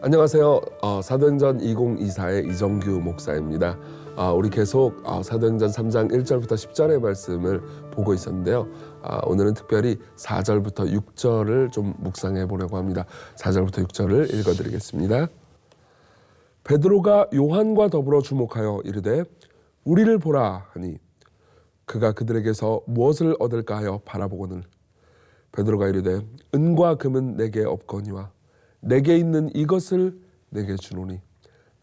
안녕하세요. 사도행전 2024의 이정규 목사입니다. 우리 계속 사도행전 3장 1절부터 10절의 말씀을 보고 있었는데요. 오늘은 특별히 4절부터 6절을 좀 묵상해 보려고 합니다. 4절부터 6절을 읽어드리겠습니다. 베드로가 요한과 더불어 주목하여 이르되 우리를 보라 하니 그가 그들에게서 무엇을 얻을까 하여 바라보거늘 베드로가 이르되 은과 금은 내게 없거니와 내게 있는 이것을 내게 주노니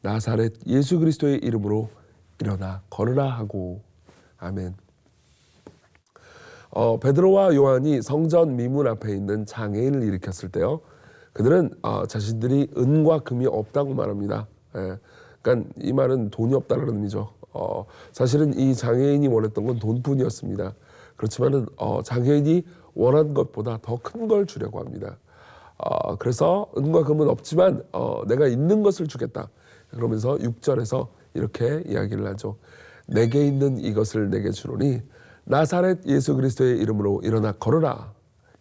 나사렛 예수 그리스도의 이름으로 일어나 걸으라 하고. 아멘. 베드로와 요한이 성전 미문 앞에 있는 장애인을 일으켰을 때요, 그들은 자신들이 은과 금이 없다고 말합니다. 그러니까 이 말은 돈이 없다는 의미죠. 사실은 이 장애인이 원했던 건 돈뿐이었습니다. 그렇지만은 장애인이 원한 것보다 더 큰 걸 주려고 합니다. 그래서 은과 금은 없지만 내가 있는 것을 주겠다. 그러면서 6절에서 이렇게 이야기를 하죠. 내게 있는 이것을 내게 주노니 나사렛 예수 그리스도의 이름으로 일어나 걸으라.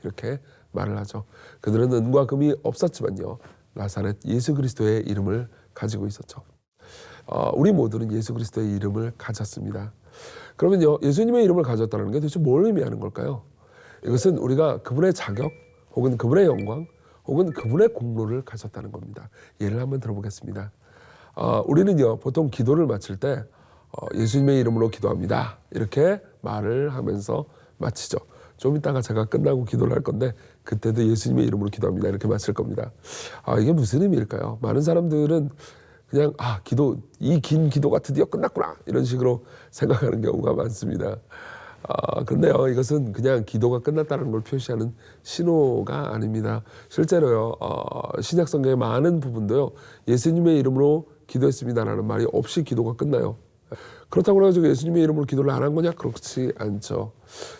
이렇게 말을 하죠. 그들은 은과 금이 없었지만요, 나사렛 예수 그리스도의 이름을 가지고 있었죠. 우리 모두는 예수 그리스도의 이름을 가졌습니다. 그러면요, 예수님의 이름을 가졌다는 게 도대체 뭘 의미하는 걸까요? 이것은 우리가 그분의 자격 혹은 그분의 영광 혹은 그분의 공로를 가졌다는 겁니다. 예를 한번 들어보겠습니다. 우리는요, 보통 기도를 마칠 때 예수님의 이름으로 기도합니다. 이렇게 말을 하면서 마치죠. 좀 이따가 제가 끝나고 기도를 할 건데 그때도 예수님의 이름으로 기도합니다. 이렇게 마칠 겁니다. 이게 무슨 의미일까요? 많은 사람들은 그냥 이 긴 기도가 드디어 끝났구나 이런 식으로 생각하는 경우가 많습니다. 그런데요, 이것은 그냥 기도가 끝났다는 걸 표시하는 신호가 아닙니다. 실제로요, 신약 성경의 많은 부분도요, 예수님의 이름으로 기도했습니다라는 말이 없이 기도가 끝나요. 그렇다고 해가지고 예수님의 이름으로 기도를 안 한 거냐? 그렇지 않죠.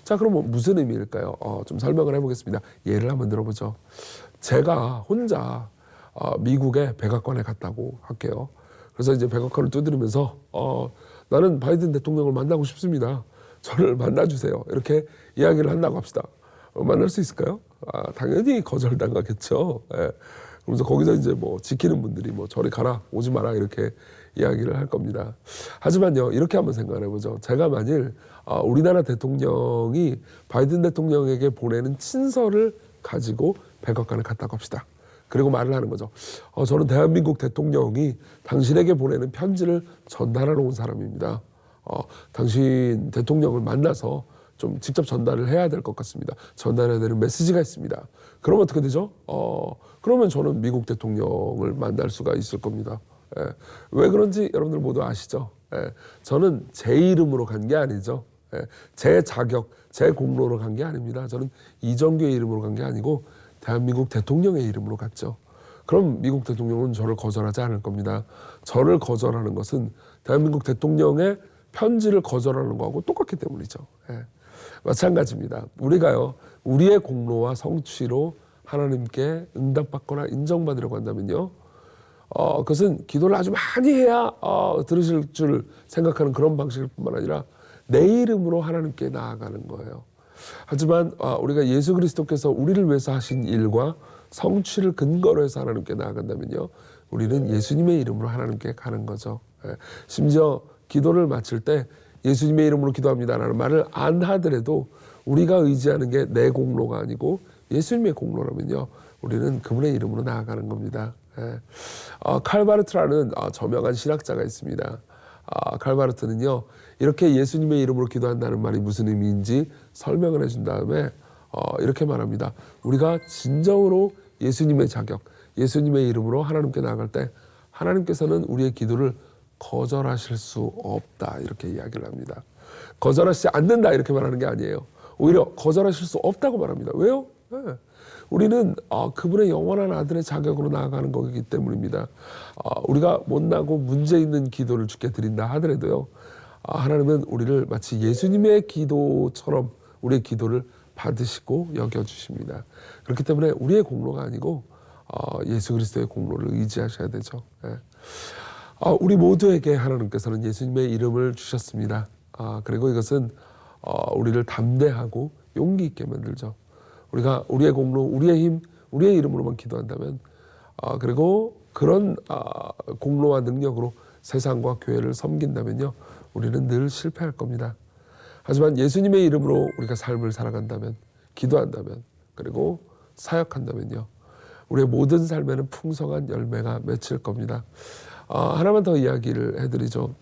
자, 그럼 무슨 의미일까요? 좀 설명을 해보겠습니다. 예를 한번 들어보죠. 제가 혼자 미국의 백악관에 갔다고 할게요. 그래서 이제 백악관을 두드리면서 나는 바이든 대통령을 만나고 싶습니다. 저를 만나주세요. 이렇게 이야기를 한다고 합시다. 만날 수 있을까요? 당연히 거절당하겠죠. 그러면서 거기서 이제 지키는 분들이 저리 가라, 오지 마라 이렇게 이야기를 할 겁니다. 하지만요, 이렇게 한번 생각을 해보죠. 제가 만일 우리나라 대통령이 바이든 대통령에게 보내는 친서를 가지고 백악관에 갔다고 합시다. 그리고 말을 하는 거죠. 저는 대한민국 대통령이 당신에게 보내는 편지를 전달하러 온 사람입니다. 당신 대통령을 만나서 좀 직접 전달을 해야 될 것 같습니다. 전달해야 되는 메시지가 있습니다. 그러면 어떻게 되죠? 그러면 저는 미국 대통령을 만날 수가 있을 겁니다. 왜 그런지 여러분들 모두 아시죠? 저는 제 이름으로 간 게 아니죠. 제 자격, 제 공로로 간 게 아닙니다. 저는 이정규의 이름으로 간 게 아니고 대한민국 대통령의 이름으로 갔죠. 그럼 미국 대통령은 저를 거절하지 않을 겁니다. 저를 거절하는 것은 대한민국 대통령의 편지를 거절하는 거하고 똑같기 때문이죠. 마찬가지입니다. 우리가요, 우리의 공로와 성취로 하나님께 응답받거나 인정받으려고 한다면요, 그것은 기도를 아주 많이 해야 들으실 줄 생각하는 그런 방식일 뿐만 아니라 내 이름으로 하나님께 나아가는 거예요. 하지만 우리가 예수 그리스도께서 우리를 위해서 하신 일과 성취를 근거로 해서 하나님께 나아간다면요, 우리는 예수님의 이름으로 하나님께 가는 거죠. 심지어 기도를 마칠 때 예수님의 이름으로 기도합니다라는 말을 안 하더라도 우리가 의지하는 게 내 공로가 아니고 예수님의 공로라면요, 우리는 그분의 이름으로 나아가는 겁니다. 칼바르트라는 저명한 신학자가 있습니다. 칼바르트는요, 이렇게 예수님의 이름으로 기도한다는 말이 무슨 의미인지 설명을 해준 다음에 이렇게 말합니다. 우리가 진정으로 예수님의 자격, 예수님의 이름으로 하나님께 나아갈 때 하나님께서는 우리의 기도를 거절하실 수 없다, 이렇게 이야기를 합니다. 거절하시지 않는다 이렇게 말하는 게 아니에요. 오히려 거절하실 수 없다고 말합니다. 왜요? 우리는 그분의 영원한 아들의 자격으로 나아가는 거기 때문입니다. 우리가 못나고 문제 있는 기도를 주께 드린다 하더라도요, 하나님은 우리를 마치 예수님의 기도처럼 우리의 기도를 받으시고 여겨주십니다. 그렇기 때문에 우리의 공로가 아니고 예수 그리스도의 공로를 의지하셔야 되죠. 우리 모두에게 하나님께서는 예수님의 이름을 주셨습니다. 그리고 이것은 우리를 담대하고 용기 있게 만들죠. 우리가 우리의 공로, 우리의 힘, 우리의 이름으로만 기도한다면 그리고 그런 공로와 능력으로 세상과 교회를 섬긴다면요, 우리는 늘 실패할 겁니다. 하지만 예수님의 이름으로 우리가 삶을 살아간다면, 기도한다면, 그리고 사역한다면요, 우리의 모든 삶에는 풍성한 열매가 맺힐 겁니다. 하나만 더 이야기를 해드리죠.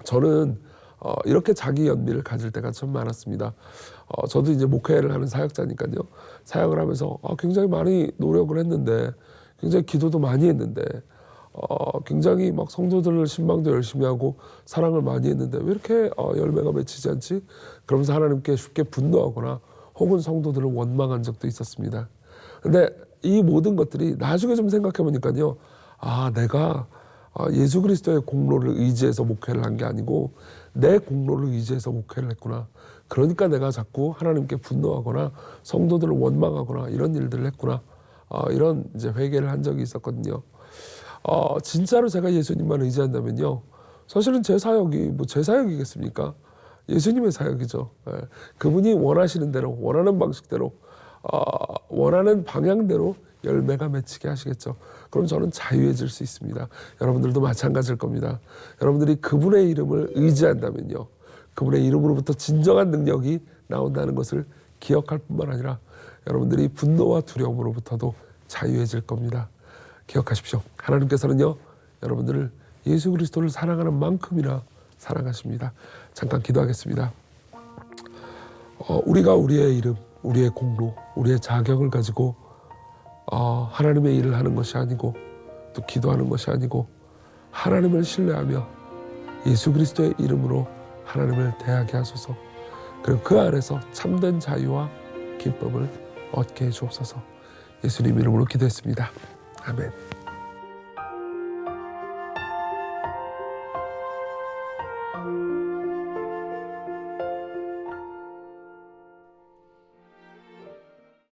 저는 이렇게 자기 연민을 가질 때가 참 많았습니다. 저도 이제 목회를 하는 사역자니까요. 사역을 하면서 굉장히 많이 노력을 했는데, 굉장히 기도도 많이 했는데, 굉장히 막 성도들을 신방도 열심히 하고 사랑을 많이 했는데 왜 이렇게 열매가 맺히지 않지? 그러면서 하나님께 쉽게 분노하거나 혹은 성도들을 원망한 적도 있었습니다. 근데 이 모든 것들이 나중에 좀 생각해 보니까요, 내가 예수 그리스도의 공로를 의지해서 목회를 한 게 아니고 내 공로를 의지해서 목회를 했구나. 그러니까 내가 자꾸 하나님께 분노하거나 성도들을 원망하거나 이런 일들을 했구나. 이런 이제 회개를 한 적이 있었거든요. 진짜로 제가 예수님만 의지한다면요, 사실은 제 사역이 제 사역이겠습니까? 예수님의 사역이죠. 그분이 원하시는 대로, 원하는 방식대로, 원하는 방향대로 열매가 맺히게 하시겠죠. 그럼 저는 자유해질 수 있습니다. 여러분들도 마찬가지일 겁니다. 여러분들이 그분의 이름을 의지한다면요, 그분의 이름으로부터 진정한 능력이 나온다는 것을 기억할 뿐만 아니라 여러분들이 분노와 두려움으로부터도 자유해질 겁니다. 기억하십시오. 하나님께서는요, 여러분들을 예수 그리스도를 사랑하는 만큼이나 사랑하십니다. 잠깐 기도하겠습니다. 우리가 우리의 이름, 우리의 공로, 우리의 자격을 가지고 하나님의 일을 하는 것이 아니고 또 기도하는 것이 아니고 하나님을 신뢰하며 예수 그리스도의 이름으로 하나님을 대하게 하소서. 그리고 그 안에서 참된 자유와 기쁨을 얻게 해 주옵소서. 예수님 이름으로 기도했습니다. 아멘.